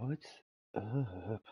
What's up?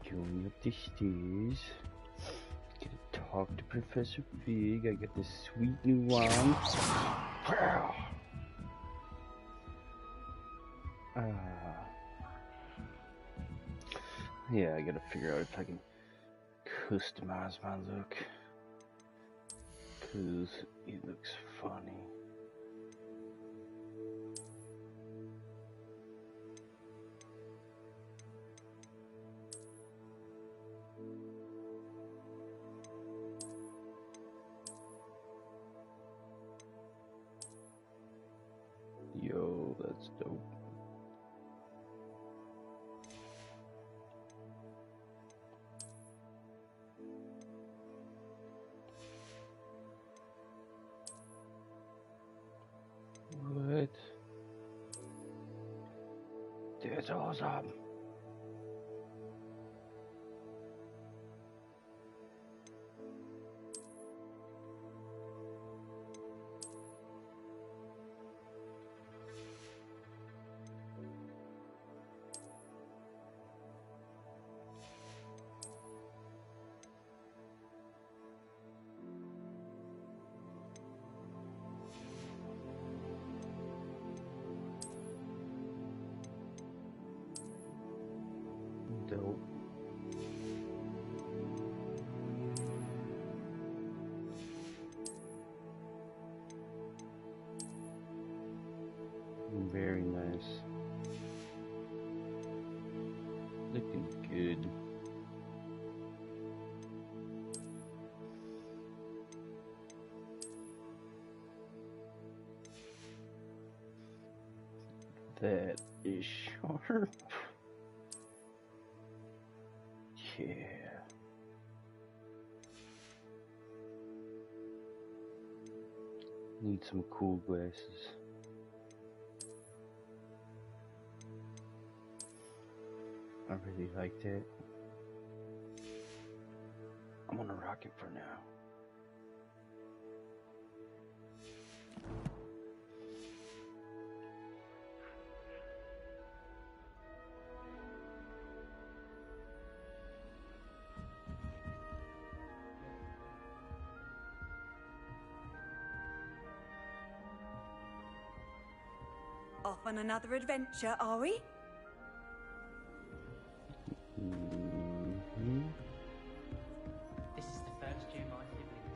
Going up the stairs. Gonna talk to Professor Fig. I got this sweet new wand. Yeah, I gotta figure out if I can customize my look. Cause it looks funny. Yo, that's dope. What? That's awesome. Dope. Very nice. Looking good. That is sharp. Yeah. Need some cool glasses. I really like that. I'm gonna rock it for now. Off on another adventure, are we? Mm-hmm. This is the first year my sibling.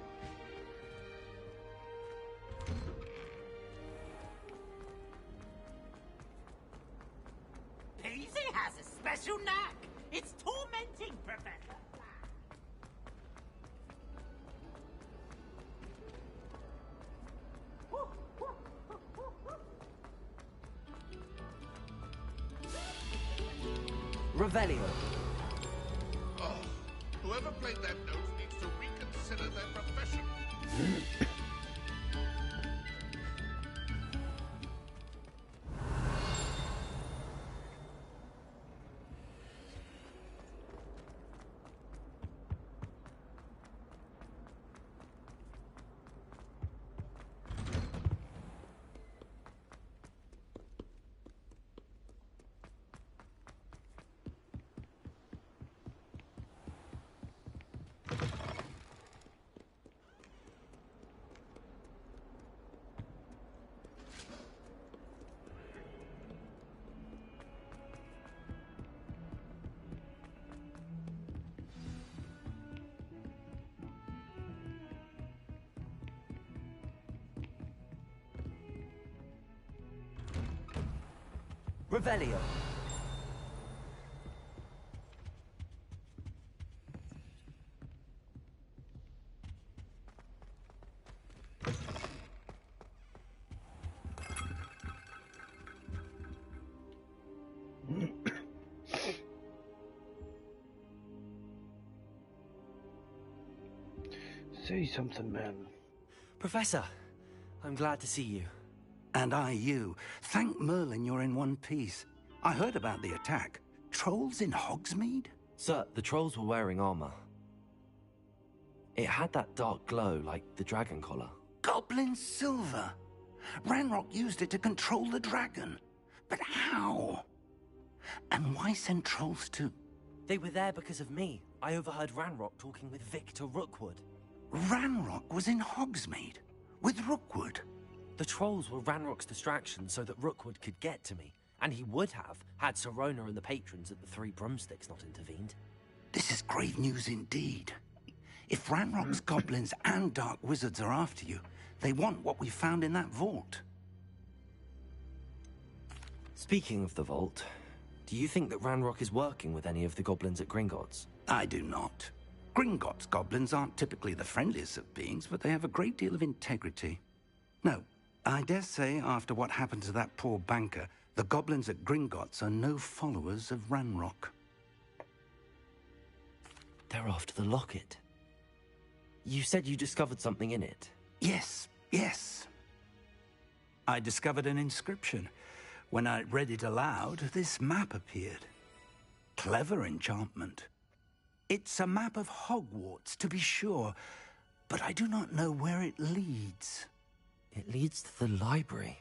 Peasy has a special knack. It's tormenting, Professor. Revelio. Oh, whoever played that note needs to reconsider their profession. Revelio. Say something, man. Professor, I'm glad to see you. And I you. Thank Merlin you're in one piece. I heard about the attack. Trolls in Hogsmeade? Sir, the trolls were wearing armor. It had that dark glow like the dragon collar. Goblin silver. Ranrock used it to control the dragon. But how? And why send trolls to... They were there because of me. I overheard Ranrock talking with Victor Rookwood. Ranrock was in Hogsmeade? With Rookwood? The trolls were Ranrock's distraction so that Rookwood could get to me. And he would have, had Sirona and the patrons at the Three Broomsticks not intervened. This is grave news indeed. If Ranrock's goblins and dark wizards are after you, they want what we found in that vault. Speaking of the vault, do you think that Ranrock is working with any of the goblins at Gringotts? I do not. Gringotts goblins aren't typically the friendliest of beings, but they have a great deal of integrity. No, I dare say after what happened to that poor banker, the goblins at Gringotts are no followers of Ranrock. They're after the locket. You said you discovered something in it. Yes, yes. I discovered an inscription. When I read it aloud, this map appeared. Clever enchantment. It's a map of Hogwarts, to be sure, but I do not know where it leads. It leads to the library.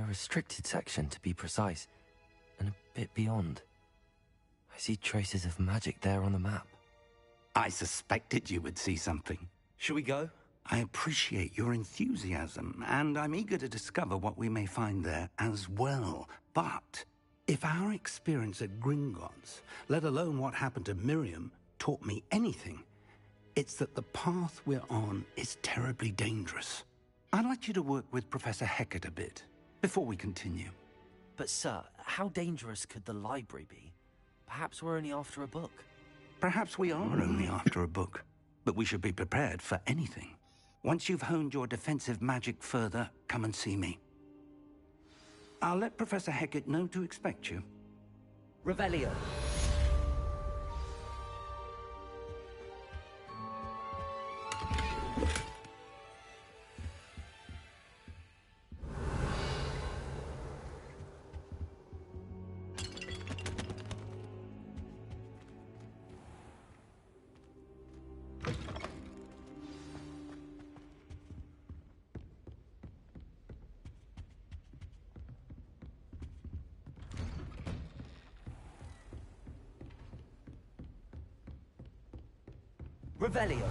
A restricted section, to be precise, and a bit beyond. I see traces of magic there on the map. I suspected you would see something. Shall we go? I appreciate your enthusiasm, and I'm eager to discover what we may find there as well. But if our experience at Gringotts, let alone what happened to Miriam, taught me anything, it's that the path we're on is terribly dangerous. I'd like you to work with Professor Hecat a bit, before we continue. But sir, how dangerous could the library be? Perhaps we're only after a book. Perhaps we are only after a book, but we should be prepared for anything. Once you've honed your defensive magic further, come and see me. I'll let Professor Hecat know to expect you. Revelio. Revelio.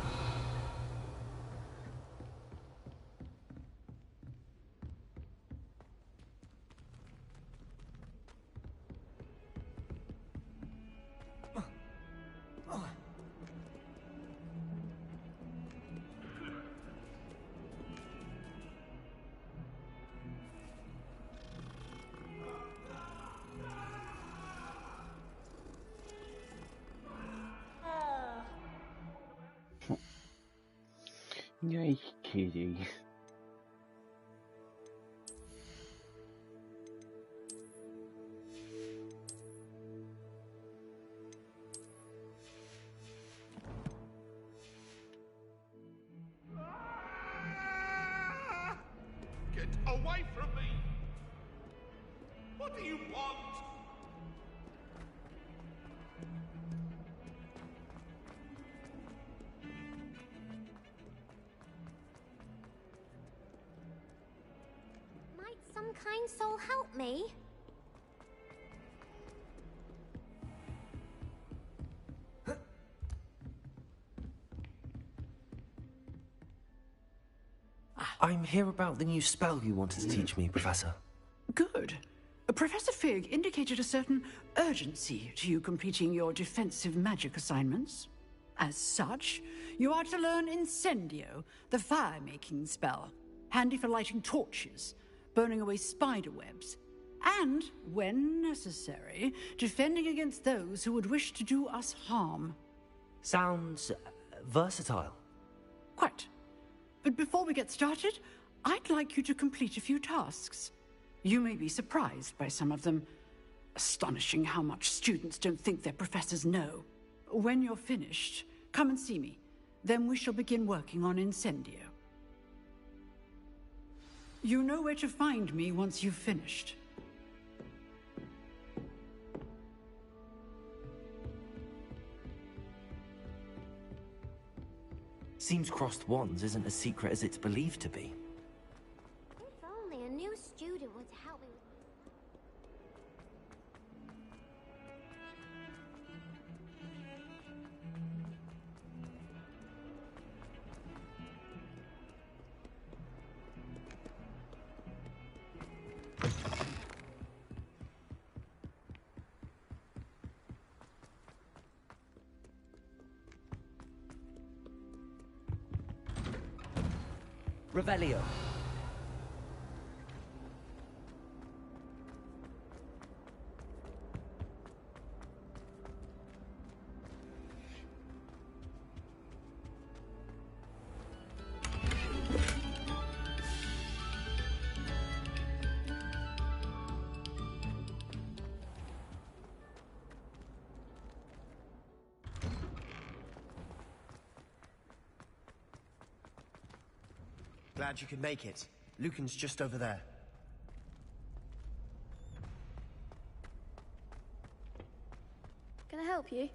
Nice kitty. Get away from me! What do you want? Might some kind soul help me? I'm here about the new spell you wanted to teach me, Professor. Good. Professor Fig indicated a certain urgency to you completing your defensive magic assignments. As such, you are to learn Incendio, the fire-making spell, handy for lighting torches, burning away spider webs, and, when necessary, defending against those who would wish to do us harm. Sounds versatile. Quite. But before we get started, I'd like you to complete a few tasks. You may be surprised by some of them. Astonishing how much students don't think their professors know. When you're finished, come and see me. Then we shall begin working on Incendio. You know where to find me once you've finished. Seems crossed wands isn't as secret as it's believed to be. If only a new student would help me with... Revelio. Glad you could make it. Lucan's just over there. Can I help you?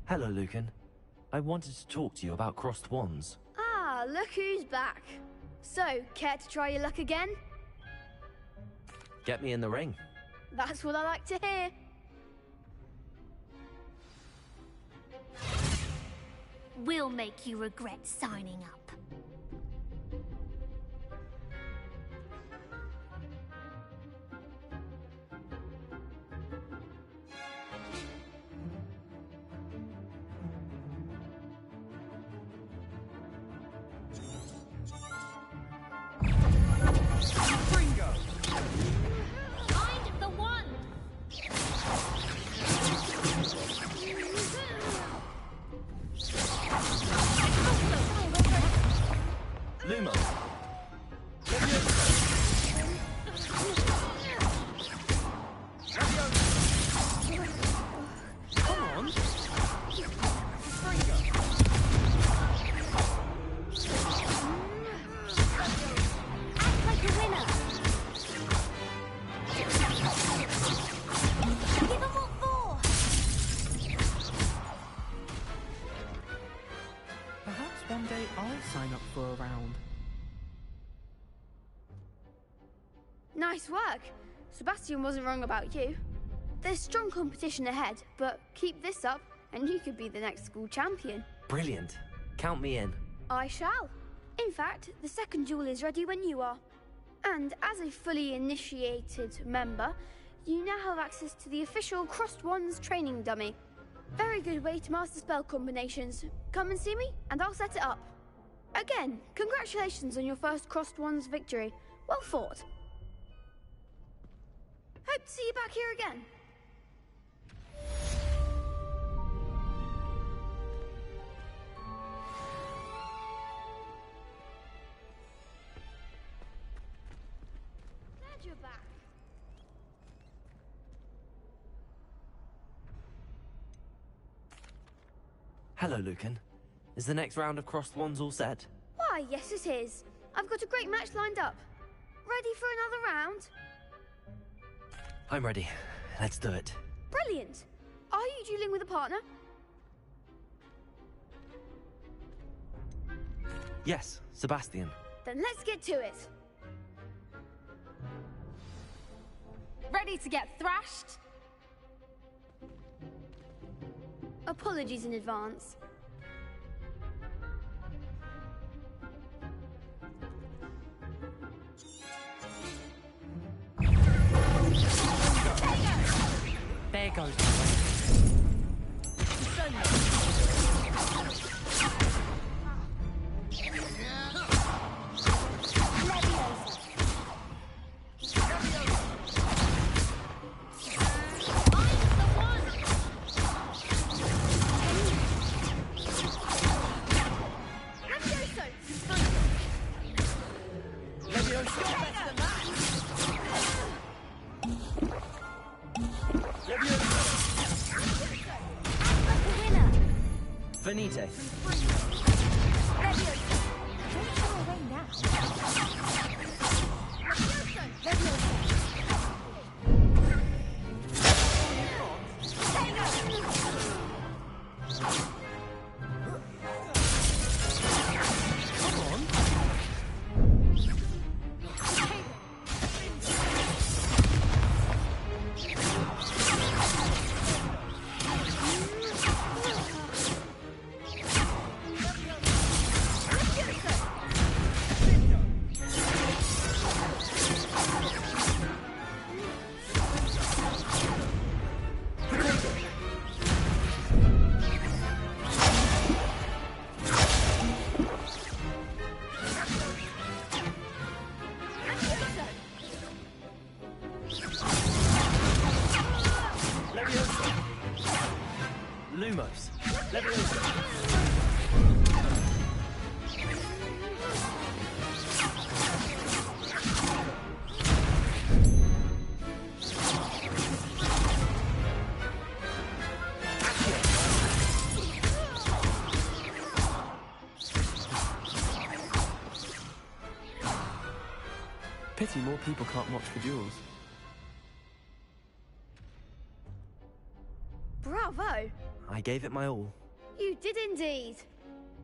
Hello, Lucan. I wanted to talk to you about crossed wands. Ah, look who's back. So, care to try your luck again? Get me in the ring. That's what I like to hear. We'll make you regret signing up. Find the one! Luma. Come on. Act like a winner! Give them what for! Perhaps one day I'll sign up for a round. Nice work. Sebastian wasn't wrong about you. There's strong competition ahead, but keep this up and you could be the next school champion. Brilliant. Count me in. I shall. In fact, the second duel is ready when you are. And as a fully initiated member, you now have access to the official Crossed Wands training dummy. Very good way to master spell combinations. Come and see me, and I'll set it up. Again, congratulations on your first Crossed Wands victory. Well fought. Hope to see you back here again. Glad you're back. Hello, Lucan. Is the next round of crossed wands all set? Why, yes it is. I've got a great match lined up. Ready for another round? I'm ready. Let's do it. Brilliant. Are you dueling with a partner? Yes, Sebastian. Then let's get to it. Ready to get thrashed? Apologies in advance. There goes Venite. Don't go away now. Lumos. Leviosa. Pity more people can't watch the duels. Bravo! I gave it my all. You did indeed.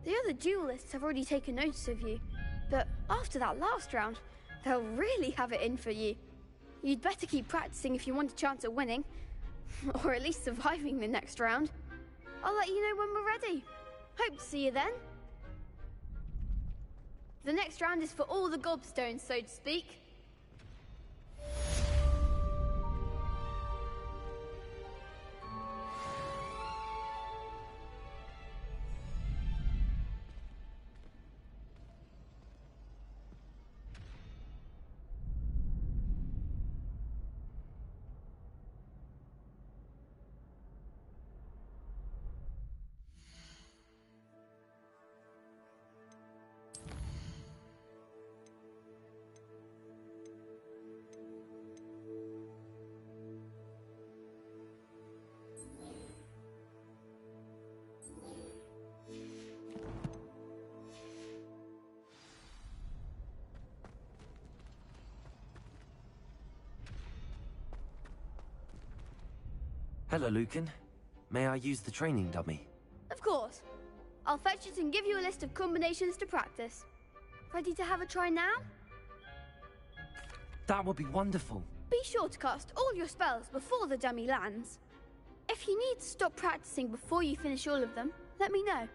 The other duelists have already taken notice of you, but after that last round, they'll really have it in for you. You'd better keep practicing if you want a chance at winning, or at least surviving the next round. I'll let you know when we're ready. Hope to see you then. The next round is for all the gobstones, so to speak. Hello, Lucan. May I use the training dummy? Of course. I'll fetch it and give you a list of combinations to practice. Ready to have a try now? That would be wonderful. Be sure to cast all your spells before the dummy lands. If you need to stop practicing before you finish all of them, let me know.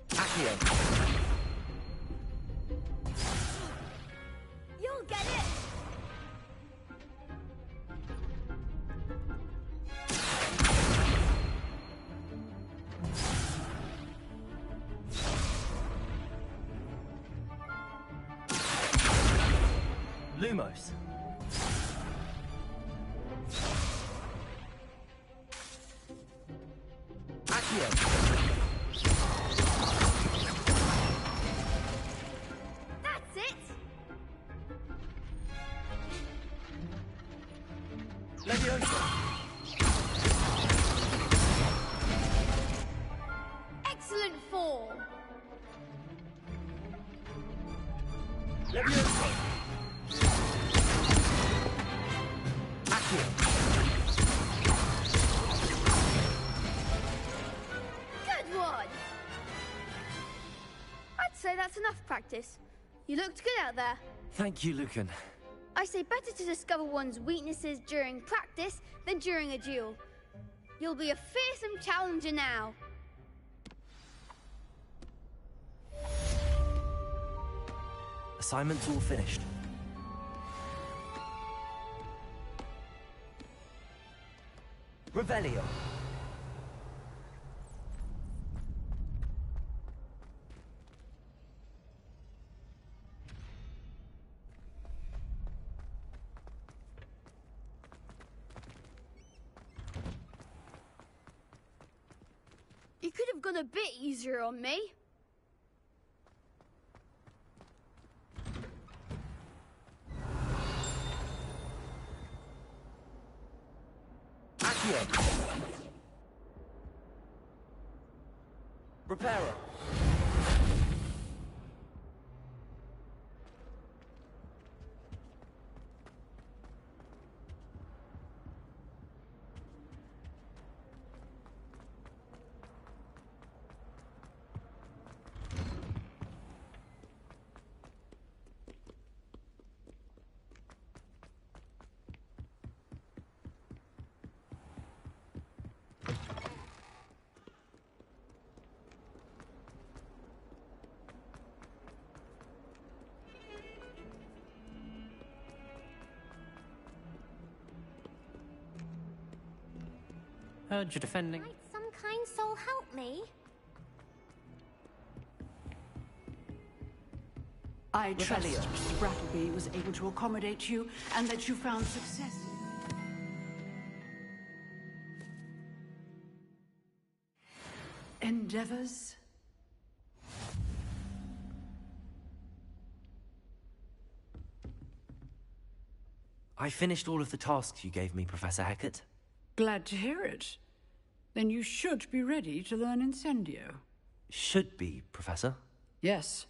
Accio. You'll get it! Lumos. Accio. That's it! Leviosa. Excellent form! Leviosa. Accio. Good one! I'd say that's enough practice. You looked good out there. Thank you, Lucan. I say better to discover one's weaknesses during practice than during a duel. You'll be a fearsome challenger now. Assignment's all finished. Revelio. You could have gone a bit easier on me. Accio. Repairer. Heard you're defending. Might some kind soul help me? I trust Mr. Brattleby was able to accommodate you and that you found success. Endeavors? I finished all of the tasks you gave me, Professor Hecat. Glad to hear it. Then you should be ready to learn Incendio. Should be, Professor. Yes.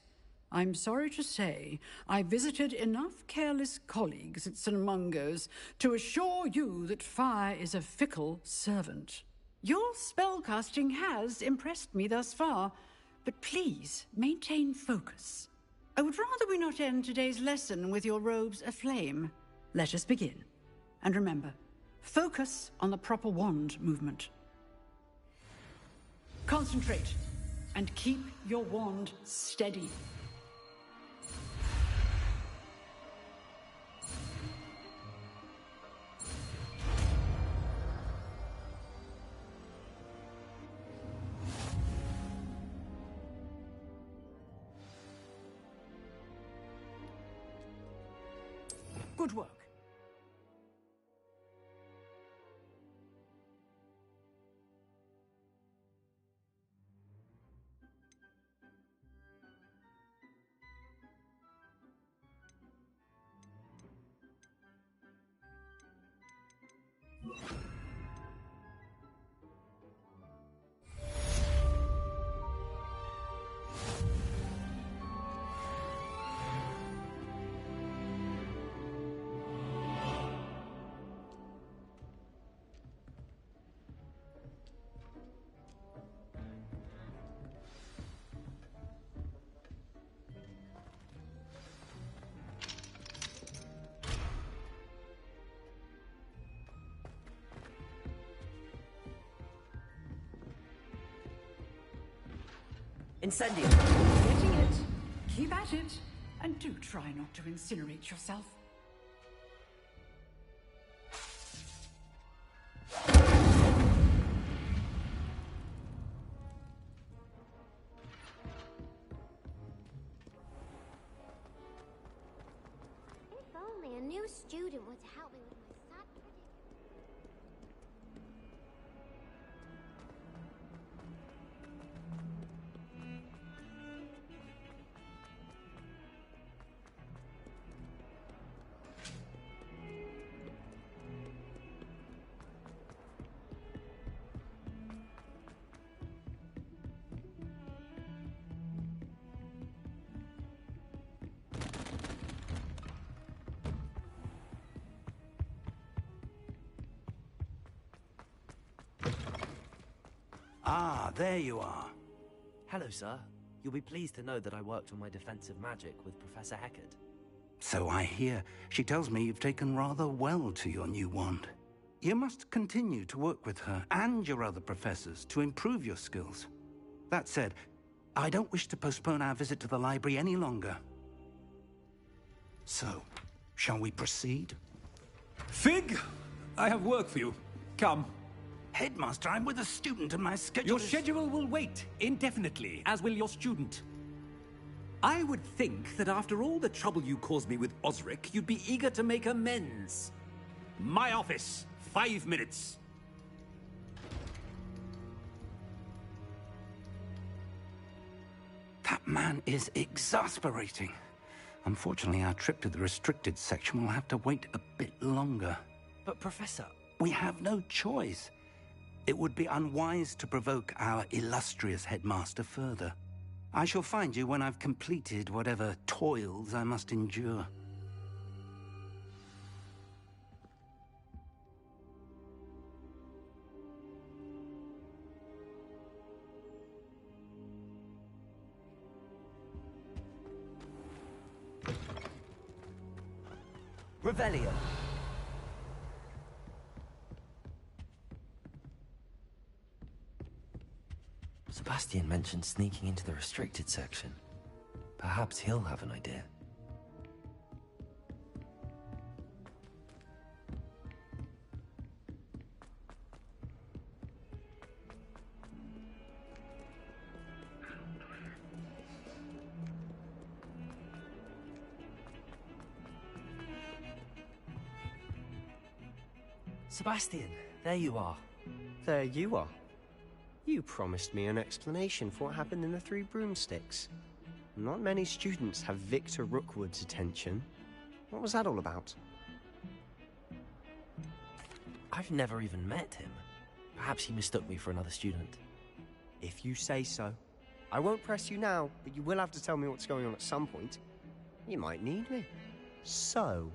I'm sorry to say, I visited enough careless colleagues at St. Mungo's to assure you that fire is a fickle servant. Your spellcasting has impressed me thus far, but please maintain focus. I would rather we not end today's lesson with your robes aflame. Let us begin. And remember, focus on the proper wand movement. Concentrate, and keep your wand steady. Good work. Incendio. Getting it. Keep at it. And do try not to incinerate yourself. If only a new student would help me with my sad predicament. Ah, there you are. Hello, sir. You'll be pleased to know that I worked on my defensive magic with Professor Hecat. So I hear. She tells me you've taken rather well to your new wand. You must continue to work with her and your other professors to improve your skills. That said, I don't wish to postpone our visit to the library any longer. So, shall we proceed? Fig, I have work for you. Come. Headmaster, I'm with a student and my schedule Your is... schedule will wait indefinitely, as will your student. I would think that after all the trouble you caused me with Osric, you'd be eager to make amends. My office, 5 minutes. That man is exasperating. Unfortunately, our trip to the restricted section will have to wait a bit longer. But, Professor, We have no choice. It would be unwise to provoke our illustrious headmaster further. I shall find you when I've completed whatever toils I must endure. Revelio. Sebastian mentioned sneaking into the restricted section. Perhaps he'll have an idea. Sebastian, there you are. There you are. You promised me an explanation for what happened in the Three Broomsticks. Not many students have Victor Rookwood's attention. What was that all about? I've never even met him. Perhaps he mistook me for another student. If you say so. I won't press you now, but you will have to tell me what's going on at some point. You might need me. So,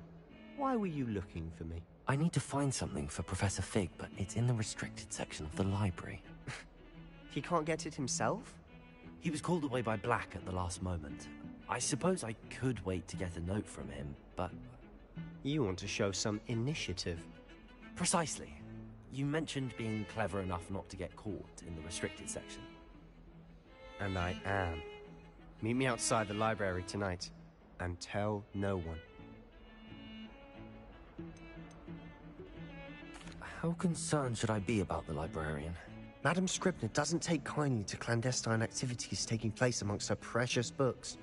why were you looking for me? I need to find something for Professor Fig, but it's in the restricted section of the library. He can't get it himself? He was called away by Black at the last moment. I suppose I could wait to get a note from him, but... You want to show some initiative. Precisely. You mentioned being clever enough not to get caught in the restricted section. And I am. Meet me outside the library tonight, and tell no one. How concerned should I be about the librarian? Madam Scribner doesn't take kindly to clandestine activities taking place amongst her precious books,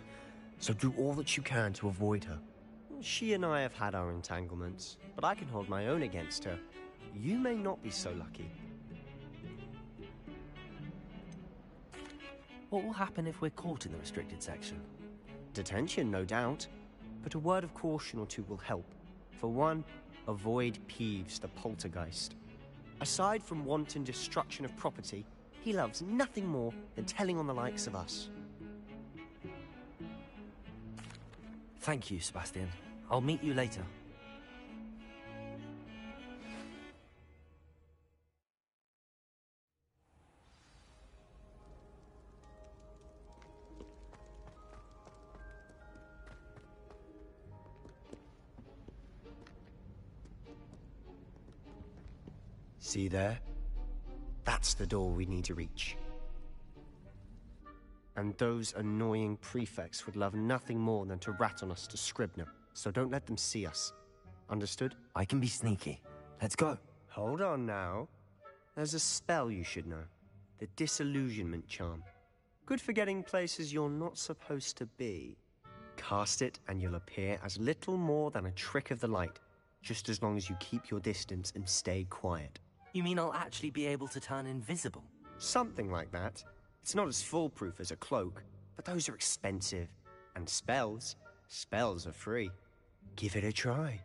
so do all that you can to avoid her. She and I have had our entanglements, but I can hold my own against her. You may not be so lucky. What will happen if we're caught in the restricted section? Detention, no doubt, but a word of caution or two will help. For one, avoid Peeves the poltergeist. Aside from wanton destruction of property, he loves nothing more than telling on the likes of us. Thank you, Sebastian. I'll meet you later. See there? That's the door we need to reach. And those annoying prefects would love nothing more than to rat on us to Scribner, so don't let them see us. Understood? I can be sneaky. Let's go. Hold on now. There's a spell you should know. The Disillusionment Charm. Good for getting places you're not supposed to be. Cast it and you'll appear as little more than a trick of the light, just as long as you keep your distance and stay quiet. You mean I'll actually be able to turn invisible? Something like that. It's not as foolproof as a cloak, but those are expensive. And spells are free. Give it a try.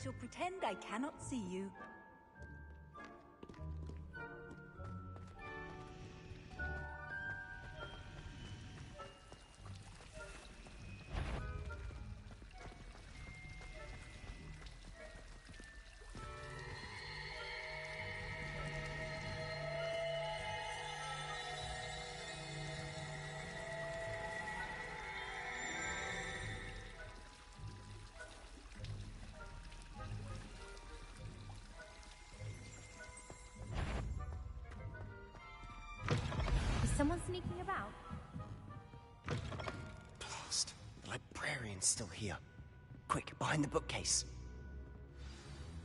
shall pretend I cannot see you. Someone sneaking about? Blast. The librarian's still here. Quick, behind the bookcase.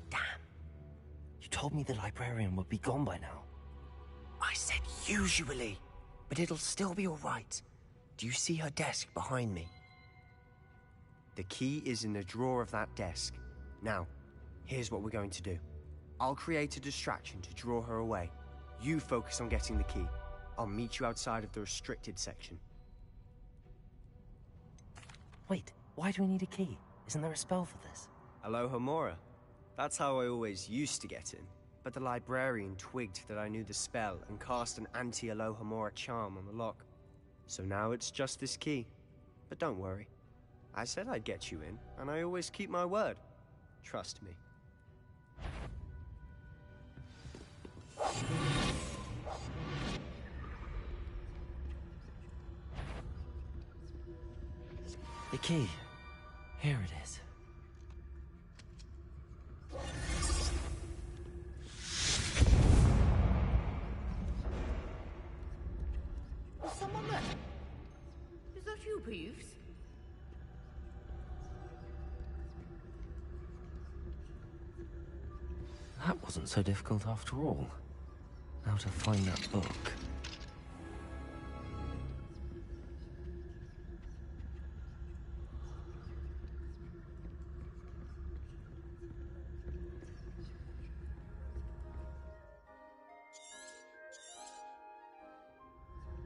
Damn. You told me the librarian would be gone by now. I said usually, but it'll still be all right. Do you see her desk behind me? The key is in the drawer of that desk. Now, here's what we're going to do. I'll create a distraction to draw her away. You focus on getting the key. I'll meet you outside of the restricted section. Wait, why do we need a key? Isn't there a spell for this? Alohomora. That's how I always used to get in. But the librarian twigged that I knew the spell and cast an anti-Alohomora charm on the lock. So now it's just this key. But don't worry. I said I'd get you in, and I always keep my word. Trust me. The key. Here it is. Is someone there? Is that you, Peeves? That wasn't so difficult after all. Now to find that book.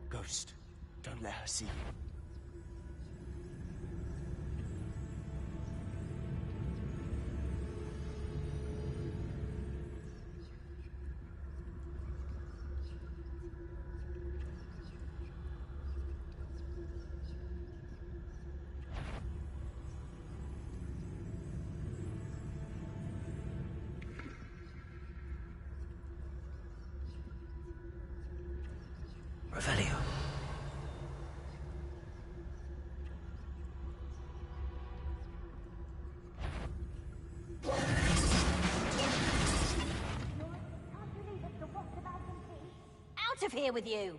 Ghost, don't let her see you. Revelio. Out of here with you!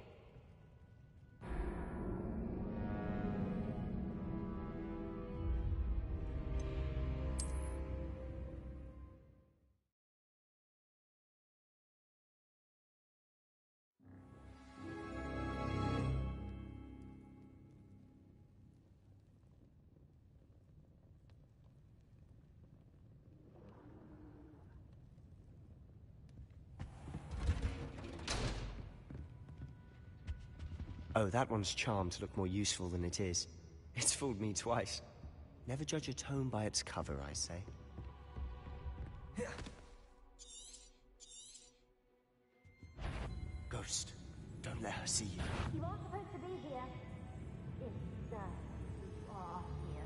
Oh, that one's charmed to look more useful than it is. It's fooled me twice. Never judge a tome by its cover, I say. Ghost, don't let her see you. You are supposed to be here. If, you are here.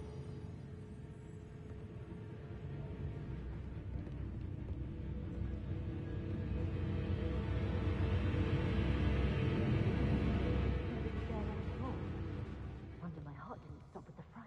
Wonder my heart didn't stop with the fright.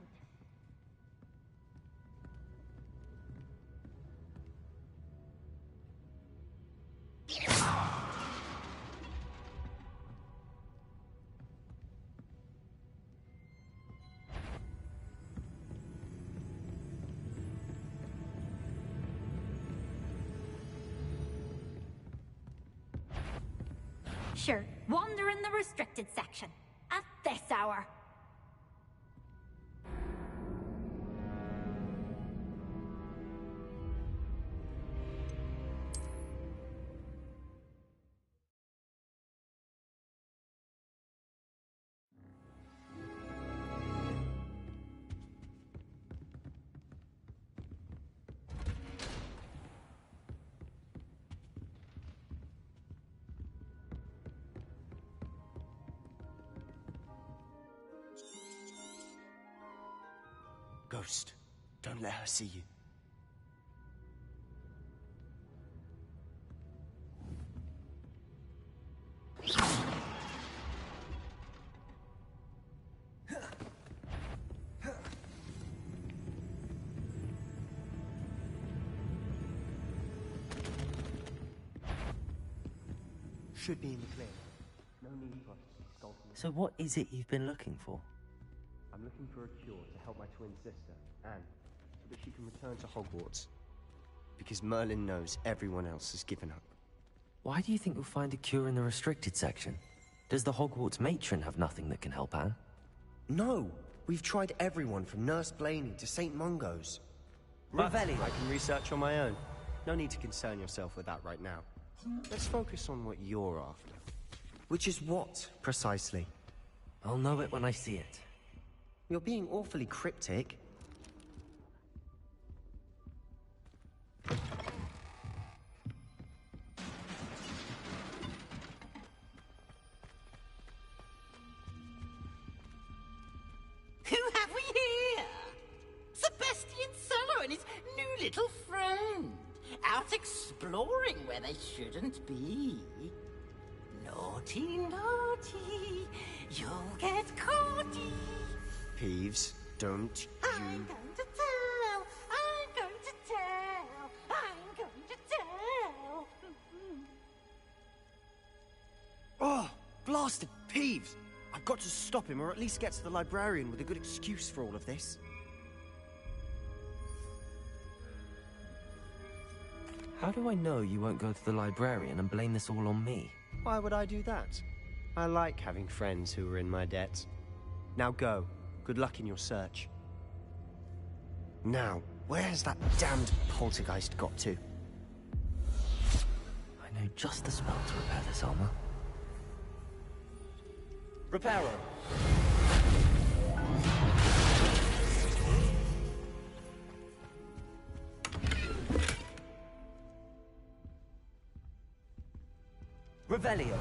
Sure, wander in the restricted section. At this hour. Ghost, don't let her see you. Should be in the clear. No need for us to be skulking. So what is it you've been looking for? I'm looking for a cure to help my twin sister, Anne, so that she can return to Hogwarts. Because Merlin knows everyone else has given up. Why do you think you'll find a cure in the restricted section? Does the Hogwarts matron have nothing that can help Anne? No! We've tried everyone from Nurse Blaney to St. Mungo's. Revelio! I can research on my own. No need to concern yourself with that right now. Let's focus on what you're after. Which is what, precisely? I'll know it when I see it. You're being awfully cryptic. Who have we here? Sebastian Cello and his new little friend. Out exploring where they shouldn't be. Naughty, naughty, you'll get caughty. Peeves, don't you... I'm going to tell, I'm going to tell, I'm going to tell. Oh, blasted Peeves! I've got to stop him, or at least get to the librarian with a good excuse for all of this. How do I know you won't go to the librarian and blame this all on me? Why would I do that? I like having friends who are in my debt. Now go. Good luck in your search. Now, where has that damned poltergeist got to? I know just the spell to repair this armor. Reparo! Revelio!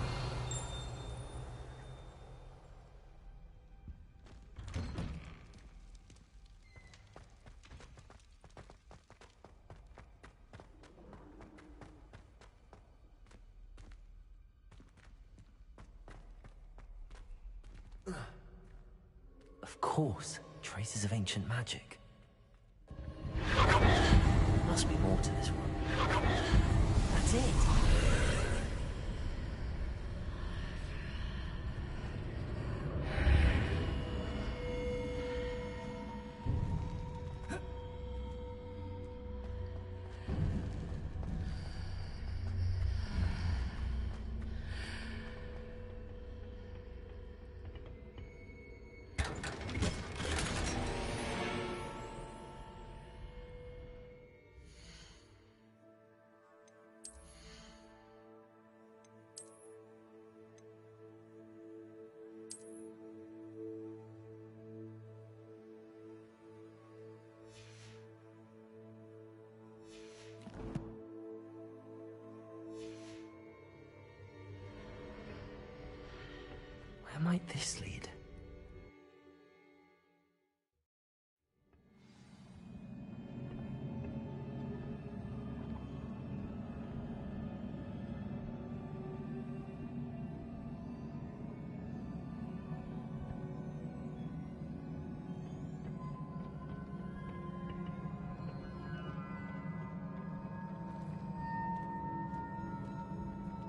Of course, traces of ancient magic. Must be more to this one. That's it! Where might this lead?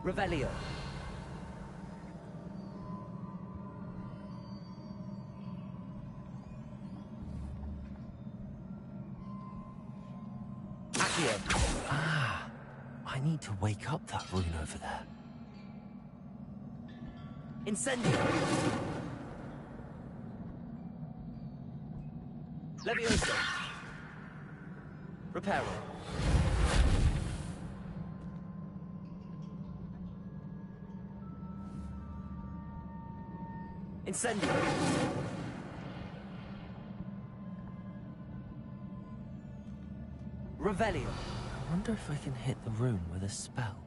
Revelio. Ah, I need to wake up that rune over there. Incendio! Levioso! Reparo! Incendio! Revelio! I wonder if I can hit the rune with a spell.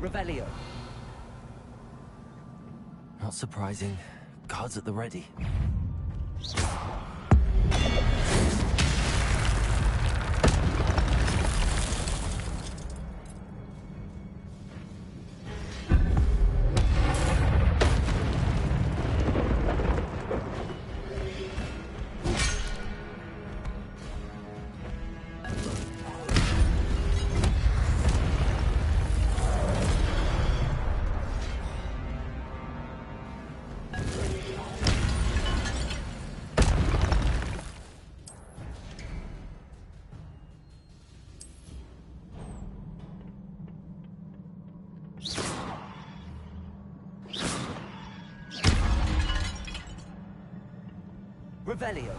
Revelio. Not surprising. Guards at the ready. Revelio.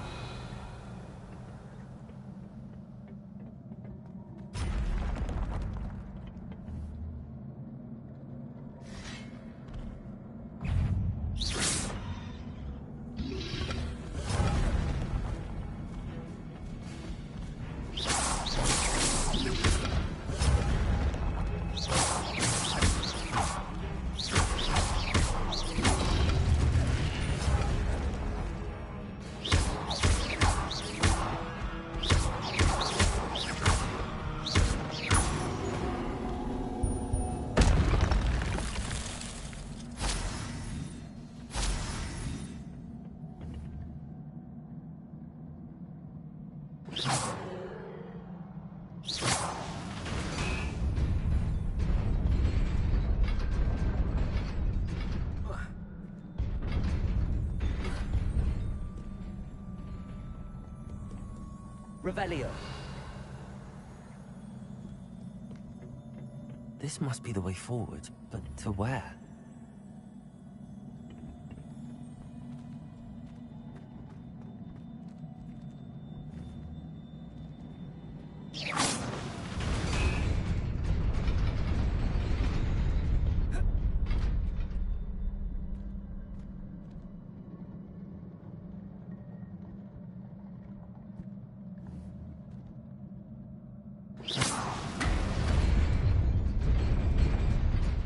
Revelio. This must be the way forward, but to where?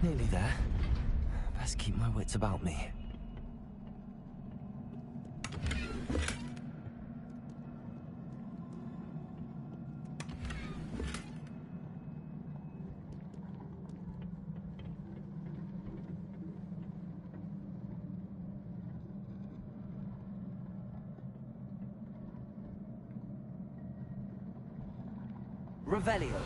Nearly there. Best keep my wits about me. Revelio.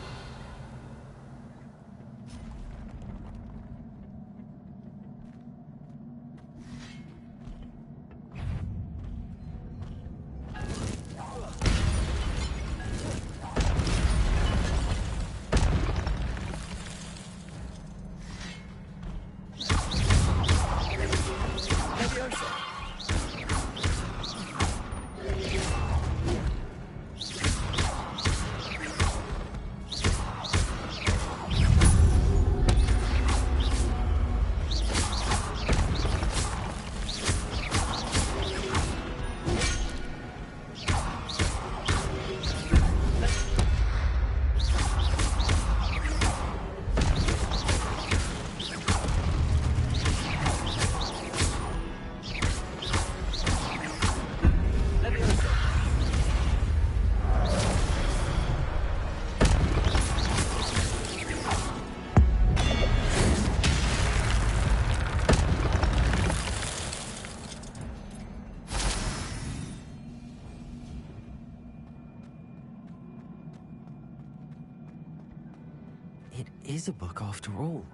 It is a book after all.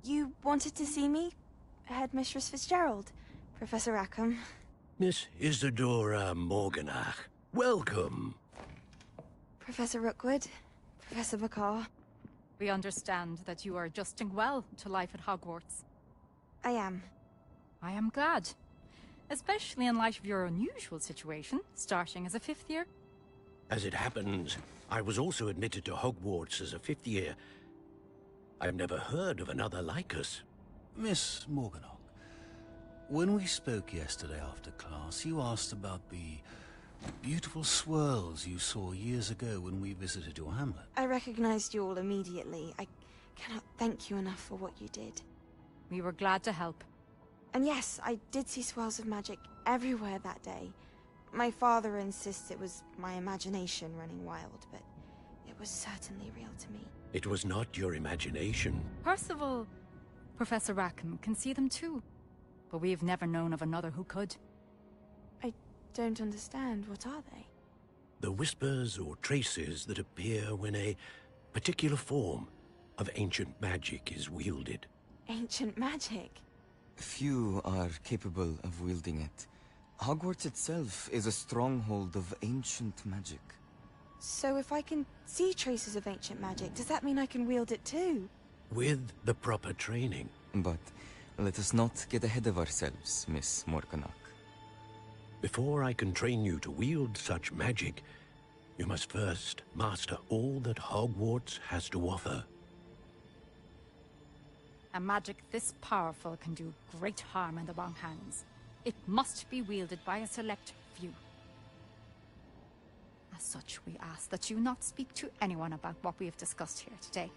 You wanted to see me? Headmistress Fitzgerald, Professor Rackham. Miss Isadora Morganach, welcome. Professor Rookwood, Professor Bakar. We understand that you are adjusting well to life at Hogwarts. I am. I am glad. Especially in light of your unusual situation, starting as a 5th year. As it happens, I was also admitted to Hogwarts as a 5th year. I've never heard of another like us. Miss Morganach, when we spoke yesterday after class, you asked about the beautiful swirls you saw years ago when we visited your hamlet. I recognized you all immediately. I cannot thank you enough for what you did. We were glad to help. And yes, I did see swirls of magic everywhere that day. My father insists it was my imagination running wild, but it was certainly real to me. It was not your imagination. Percival, Professor Rackham can see them too. But we've never known of another who could. I don't understand. What are they? The whispers or traces that appear when a particular form of ancient magic is wielded. Ancient magic? Few are capable of wielding it. Hogwarts itself is a stronghold of ancient magic. So if I can see traces of ancient magic, does that mean I can wield it too? With the proper training. But let us not get ahead of ourselves, Miss Morganach. Before I can train you to wield such magic, you must first master all that Hogwarts has to offer. A magic this powerful can do great harm in the wrong hands. It must be wielded by a select few. As such, we ask that you not speak to anyone about what we have discussed here today.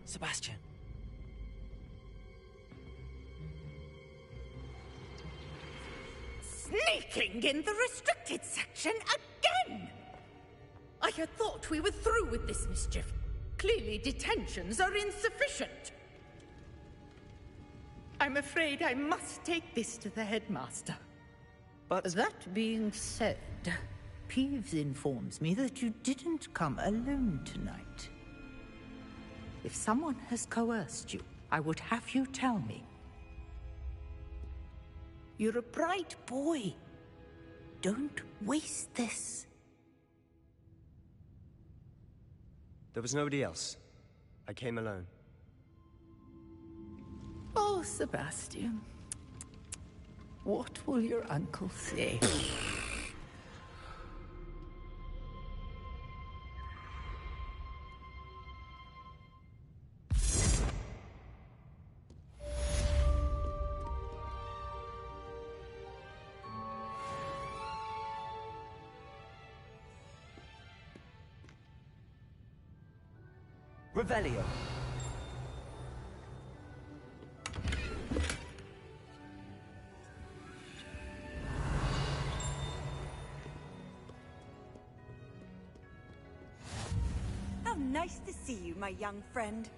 Sebastian. Sneaking in the restricted section again! I had thought we were through with this mischief. Clearly detentions are insufficient. I'm afraid I must take this to the headmaster. But that being said, Peeves informs me that you didn't come alone tonight. If someone has coerced you, I would have you tell me. You're a bright boy. Don't waste this. There was nobody else. I came alone. Oh, Sebastian. What will your uncle say? Revelio. How nice to see you, my young friend.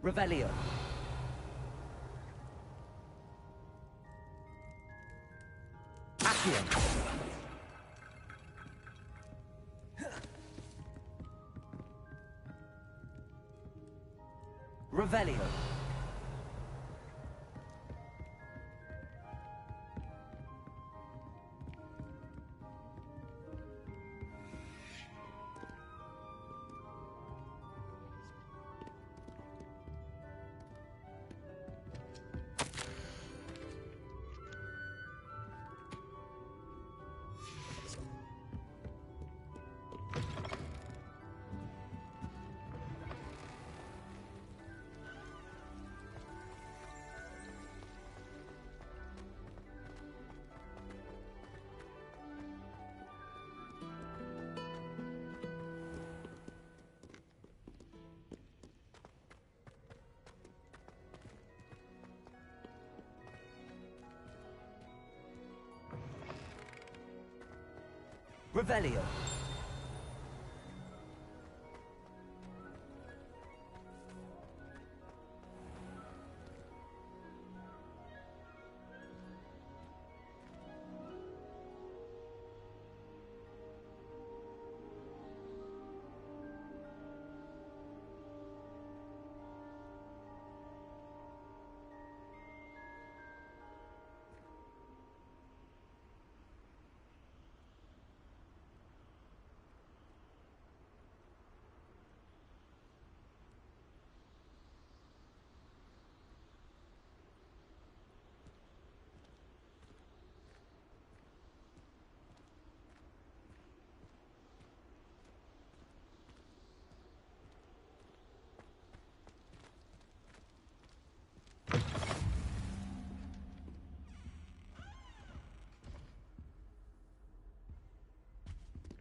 Revelio. Accio. Revelio. Revelio.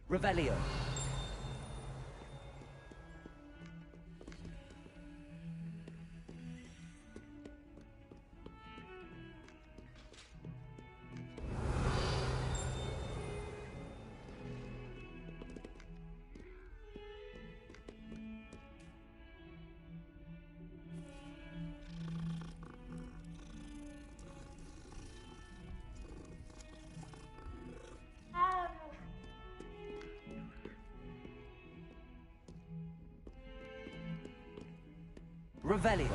Revelio. Revelio.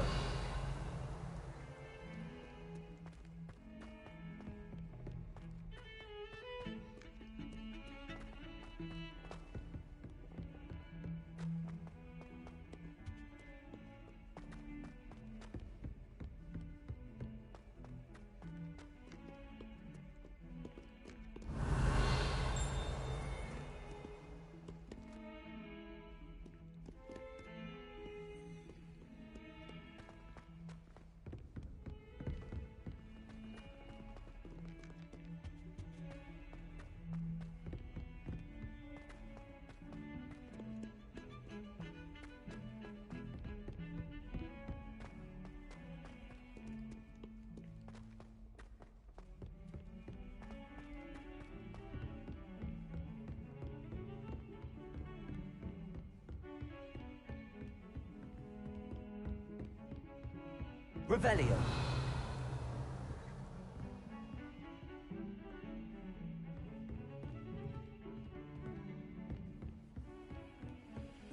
Revelio.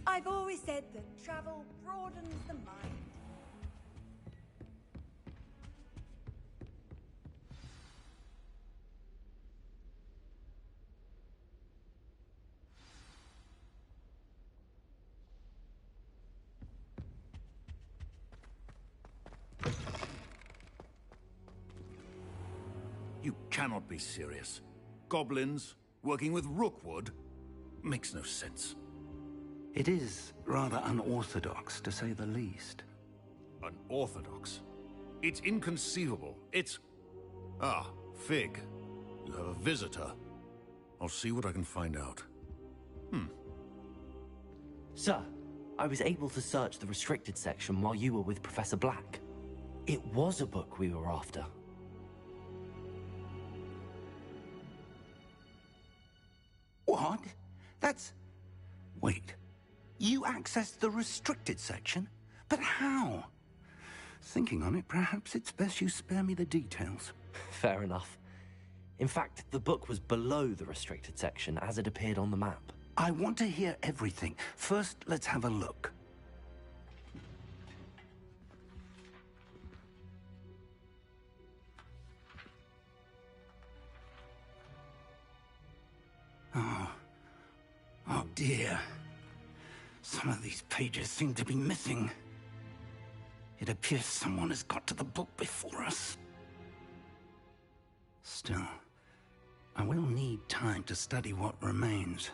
I've always said that travel broadens the mind. You cannot be serious. Goblins working with Rookwood? Makes no sense. It is rather unorthodox, to say the least. Unorthodox? It's inconceivable. It's... Ah, Fig. You have a visitor. I'll see what I can find out. Sir, I was able to search the restricted section while you were with Professor Black. It was a book we were after. What? That's... Wait. You accessed the restricted section? But how? Thinking on it, perhaps it's best you spare me the details. Fair enough. In fact, the book was below the restricted section as it appeared on the map. I want to hear everything. First, let's have a look. Oh dear. Some of these pages seem to be missing. It appears someone has got to the book before us. Still, I will need time to study what remains.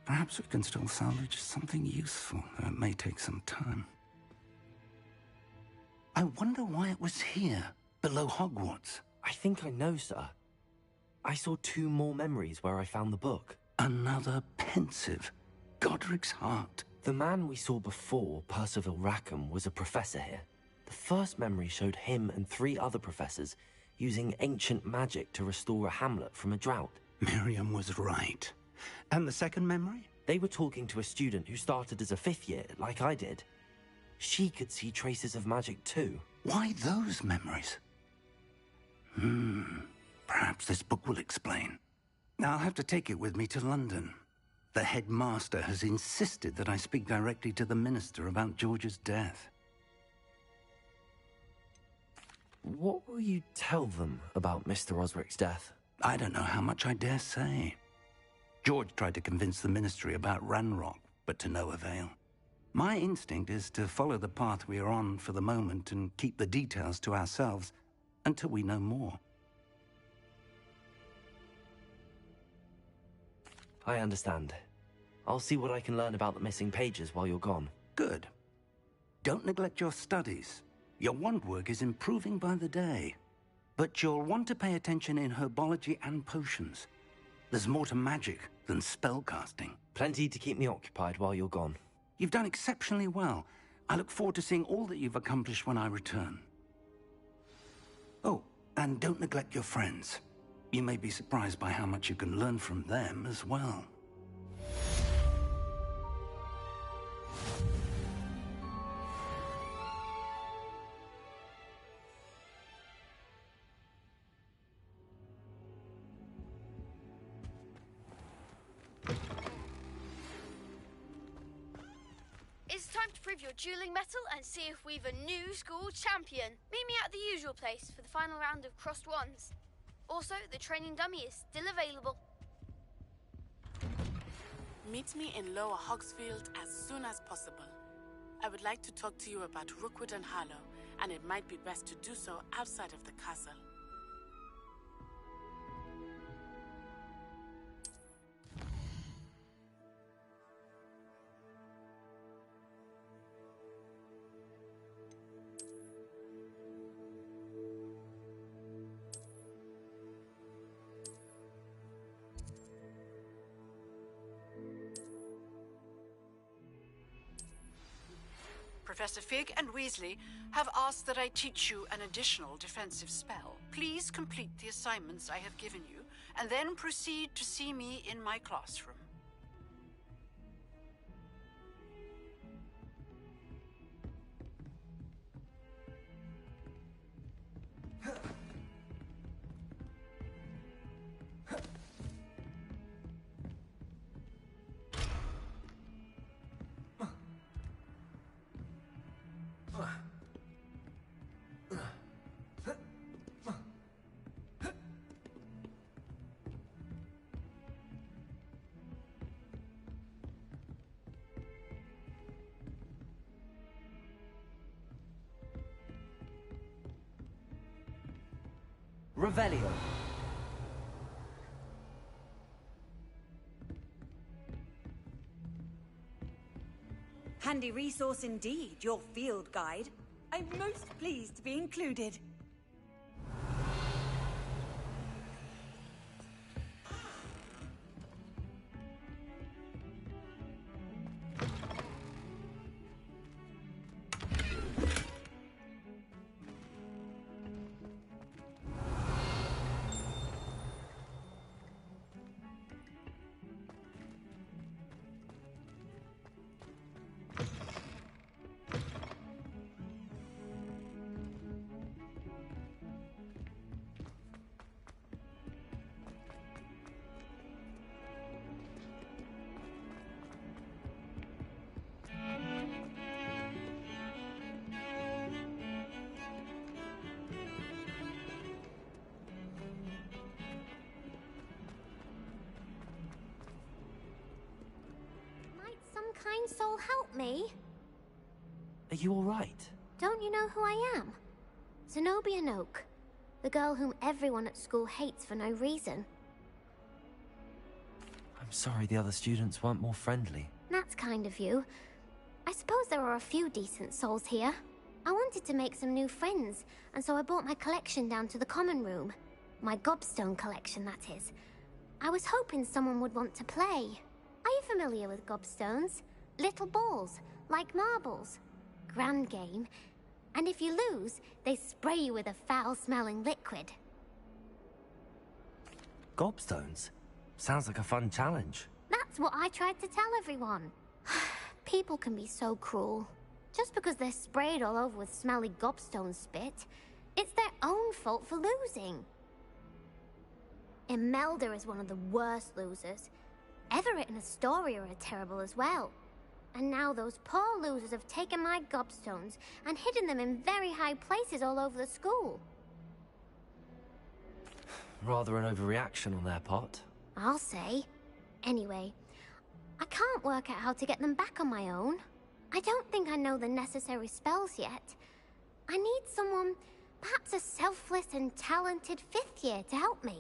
Perhaps we can still salvage something useful, though it may take some time. I wonder why it was here, below Hogwarts. I think I know, sir. I saw 2 more memories where I found the book. Another pensive. Godric's heart. The man we saw before, Percival Rackham, was a professor here. The first memory showed him and 3 other professors using ancient magic to restore a hamlet from a drought. Miriam was right. And the second memory? They were talking to a student who started as a 5th year, like I did. She could see traces of magic too. Why those memories? Perhaps this book will explain. I'll have to take it with me to London. The headmaster has insisted that I speak directly to the minister about George's death. What will you tell them about Mr. Osric's death? I don't know how much I dare say. George tried to convince the ministry about Ranrock, but to no avail. My instinct is to follow the path we are on for the moment and keep the details to ourselves until we know more. I understand. I'll see what I can learn about the missing pages while you're gone. Good. Don't neglect your studies. Your wand work is improving by the day. But you'll want to pay attention in herbology and potions. There's more to magic than spellcasting. Plenty to keep me occupied while you're gone. You've done exceptionally well. I look forward to seeing all that you've accomplished when I return. Oh, and don't neglect your friends. You may be surprised by how much you can learn from them as well. It's time to prove your dueling mettle and see if we've a new school champion. Meet me at the usual place for the final round of crossed wands. Also, the training dummy is still available. Meet me in Lower Hogsfield as soon as possible. I would like to talk to you about Rookwood and Harlow, and it might be best to do so outside of the castle. Professor Fig and Weasley have asked that I teach you an additional defensive spell. Please complete the assignments I have given you, and then proceed to see me in my classroom. Revelio. Handy resource indeed, your field guide. I'm most pleased to be included. Kind soul help me? Are you all right? Don't you know who I am? Zenobia Noak, the girl whom everyone at school hates for no reason. I'm sorry the other students weren't more friendly. That's kind of you. I suppose there are a few decent souls here. I wanted to make some new friends, and so I brought my collection down to the common room. My gobstone collection, that is. I was hoping someone would want to play. Are you familiar with gobstones? Little balls, like marbles. Grand game. And if you lose, they spray you with a foul-smelling liquid. Gobstones? Sounds like a fun challenge. That's what I tried to tell everyone. People can be so cruel. Just because they're sprayed all over with smelly gobstone spit, it's their own fault for losing. Imelda is one of the worst losers. Everett and Astoria are terrible as well. And now those poor losers have taken my gobstones and hidden them in very high places all over the school. Rather an overreaction on their part. I'll say. Anyway, I can't work out how to get them back on my own. I don't think I know the necessary spells yet. I need someone, perhaps a selfless and talented 5th year to help me.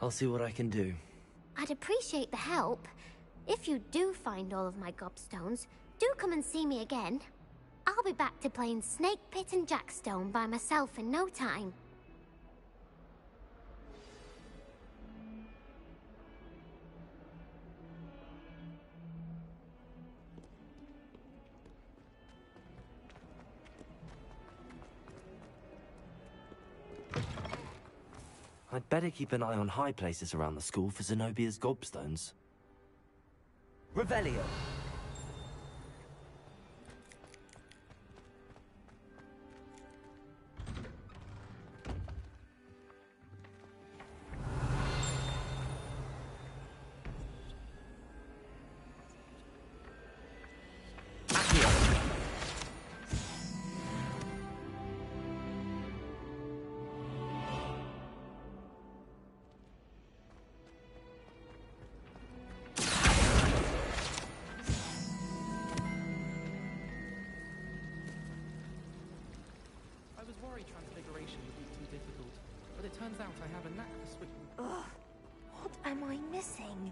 I'll see what I can do. I'd appreciate the help. If you do find all of my gobstones, do come and see me again. I'll be back to playing Snake Pit and Jackstone by myself in no time. I'd better keep an eye on high places around the school for Zenobia's gobstones. Revelio! Transfiguration would be too difficult, but it turns out I have a knack for switching. Ugh, what am I missing?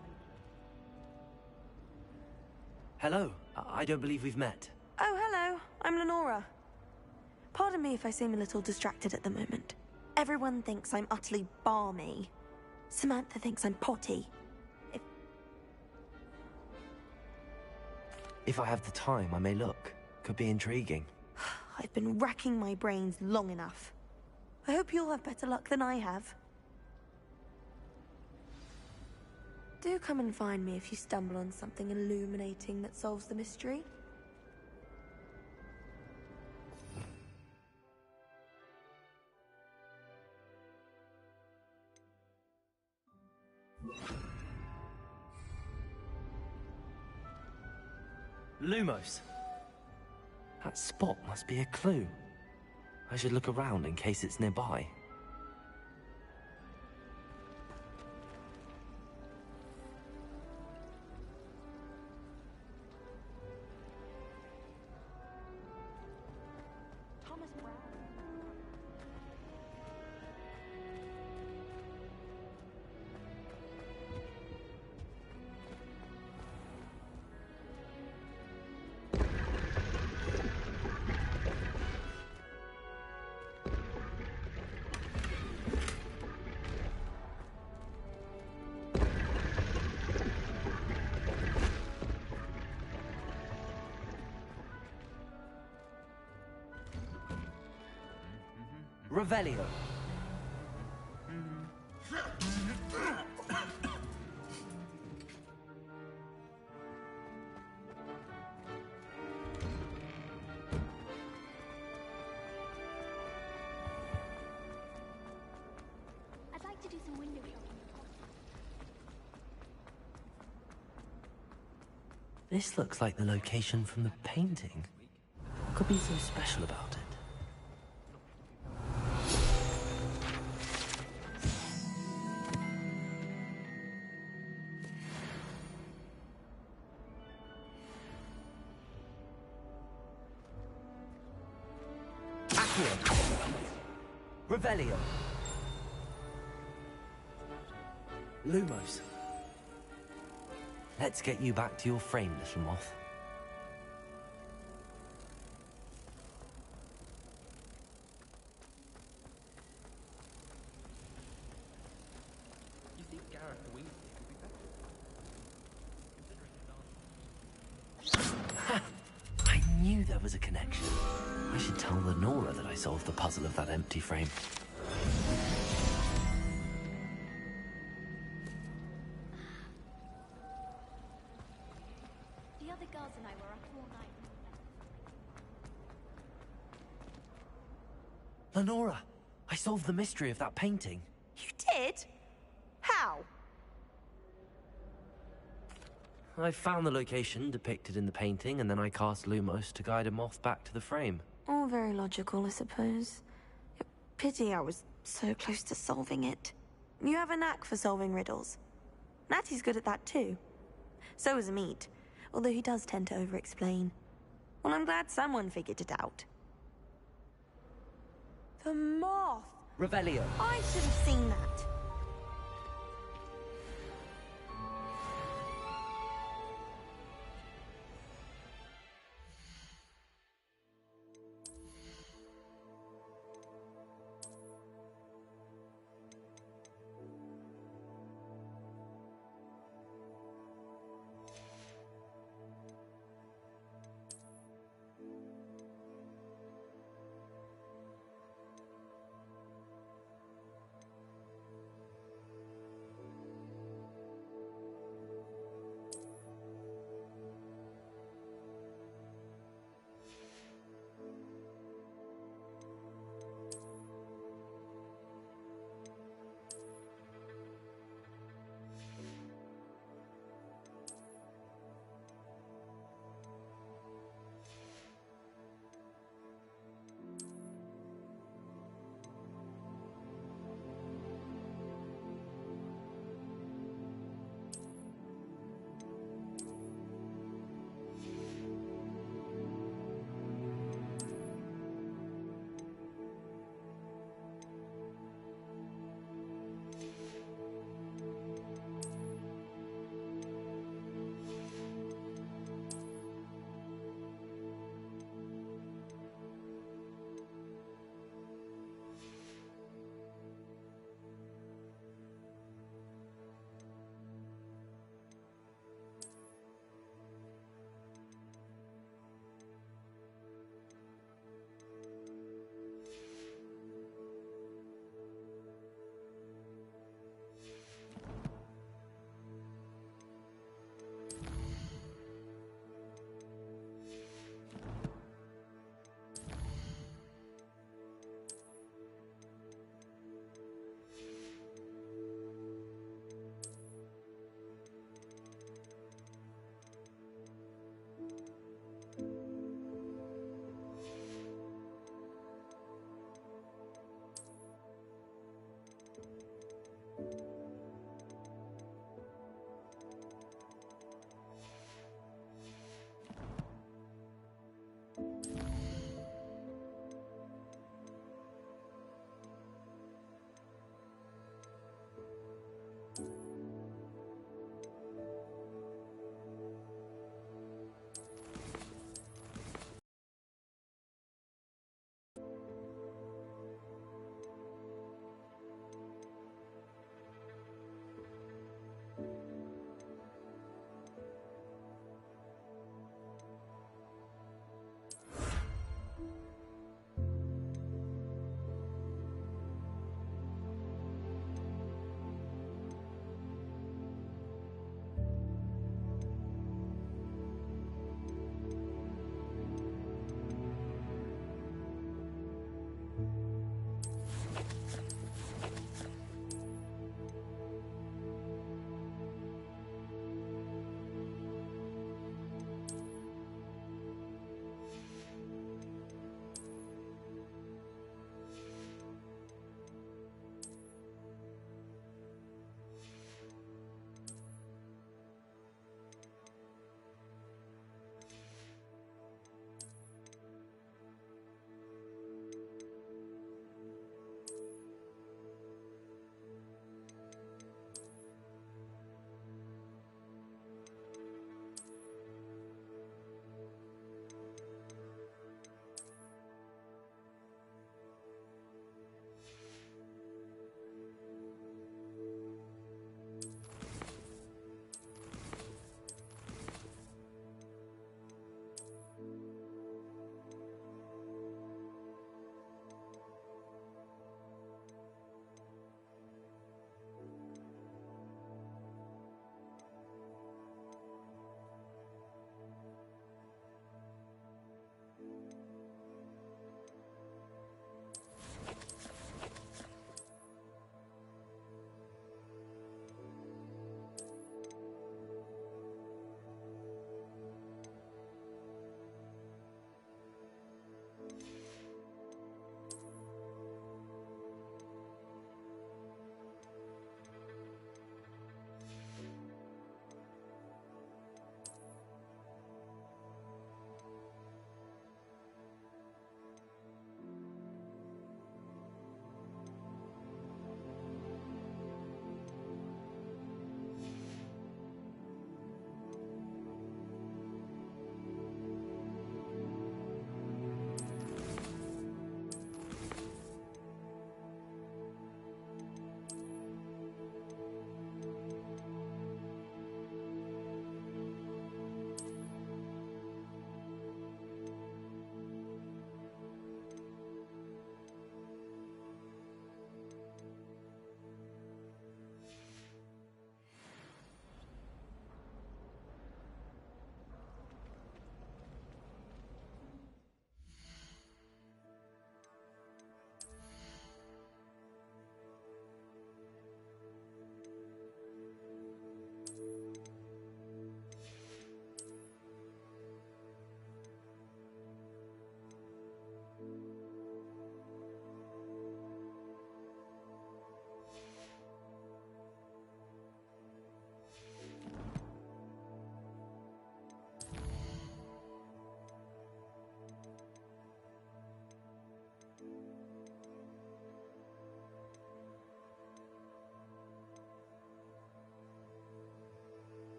Hello. I don't believe we've met. Oh, hello. I'm Lenora. Pardon me if I seem a little distracted at the moment. Everyone thinks I'm utterly balmy. Samantha thinks I'm potty. If I have the time, I may look. Could be intriguing. I've been racking my brains long enough. I hope you'll have better luck than I have. Do come and find me if you stumble on something illuminating that solves the mystery. Lumos! That spot must be a clue. I should look around in case it's nearby. Revelio. I'd like to do some window shopping. This looks like the location from the painting. What could be so special about it? Revelio. Lumos. Let's get you back to your frame, little moth. You think Gareth the Weasley would be better? I knew there was a connection. I should tell Lenora that I solved the puzzle of that empty frame. Lenora, I solved the mystery of that painting. You did? How? I found the location depicted in the painting, and then I cast Lumos to guide a moth back to the frame. All very logical, I suppose. Pity I was so close to solving it. You have a knack for solving riddles. Natty's good at that too. So is Amit, although he does tend to over-explain. Well, I'm glad someone figured it out. The moth! Revelio. I should have seen that.